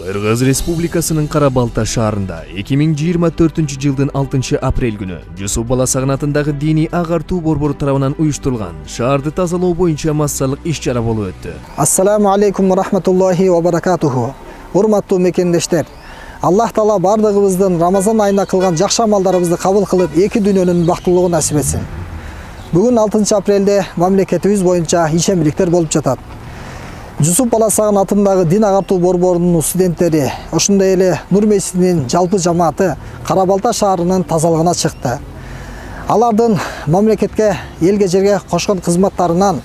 Кыргыз Республикасынын Кара-Балта шаарында 2024-жылдын 6-апрель күнү Жусуп Баласагын атындагы диний агартуу борбору тарабынан уюштурулган шаарды тазалоо боюнча массалык иш-чара болуп өттү. Ассаламу алейкум ва рахматуллахи ва баракатуху. Урматтуу мекендештер, Аллах Таала бардыгыбыздын Рамазан айына кылган жакшы амалдарыбызды кабыл кылып, эки дүйнөнүн бактылыгын насип этсин. Бүгүн 6-апрелде мамлекетибиз боюнча ишембиликтер болуп жатат. Жусуп Баласагын атындагы дин агартуу борборунун студенттери, ошондой эле Нур мечитинин жалпы жамааты Кара-Балта шаарынын тазалыгына чыкты. Алардын мамлекетке, элге жерге кошкон кызматтарынан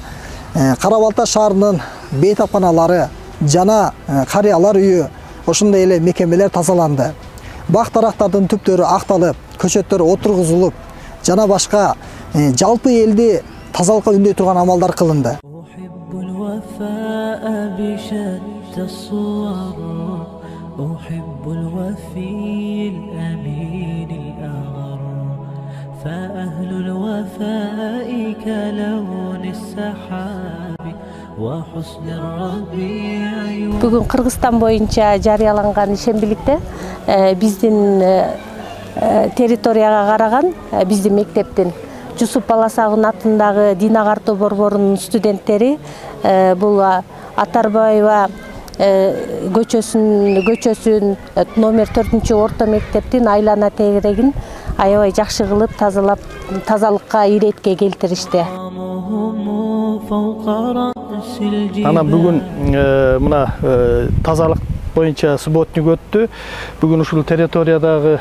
Кара-Балта шаарынын бейтапканалары жана карыялар үйү, ошондой эле мекемелер тазаланды. Бак дарактардын түптөрү акталып, көчөттөр отургузулуп, жана башка жалпы элди тазалыкка үндөй турган амалдар кылынды. الوفاء بشتى الصور أحب الوفي الأمين الأغر فأهل الوفاء كلون السحاب وحسن الربيع. Бүгүн Кыргызстан боюнча жарыяланган ишембиликте биздин территорияга караган биздин мектептин Жусуп Баласагын атындагы дин агартуу борборунун студенттери бул Атарбаева көчөсүн номер 4-орто мектептин айлана тегерегин аябай жакшы кылып тазалыкка иретке келтиришти. Анан бүгүн мына тазалык боюнча субботник өттү. Бүгүн ушул территориядагы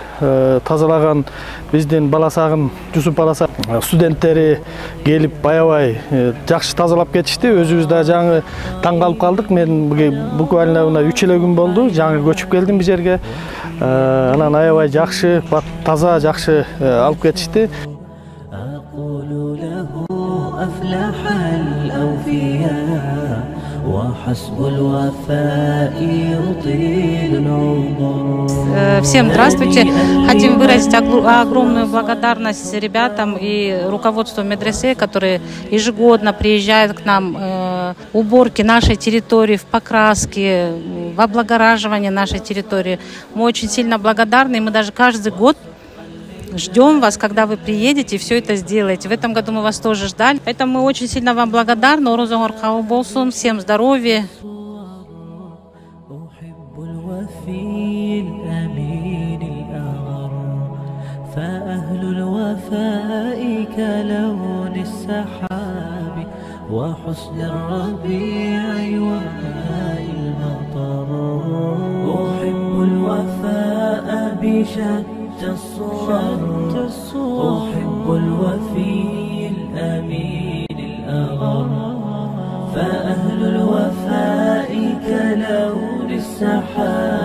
тазалаган биздин Баласагын Жусуп Баласа студенттери келип аябай жакшы тазалап кетишти. Өзүбүз да жаңы таң калып калдык. Мен буквально 3 эле күн болду. Жаңы көчүп келдим бу жерге. Анан аябай жакшы, таза, жакшы алып кетишти. Всем здравствуйте. Хотим выразить огромную благодарность ребятам и руководству медресе, которые ежегодно приезжают к нам в уборке нашей территории, в покраске, в облагораживании нашей территории. Мы очень сильно благодарны, и мы даже каждый год ждем вас, когда вы приедете и все это сделаете. В этом году мы вас тоже ждали. Поэтому мы очень сильно вам благодарны. Всем здоровья. وحسن الربيع وماء المطر أحب الوفاء بشتى الصور أحب الوفي الأمين الأغر فأهل الوفاء كلون السحاب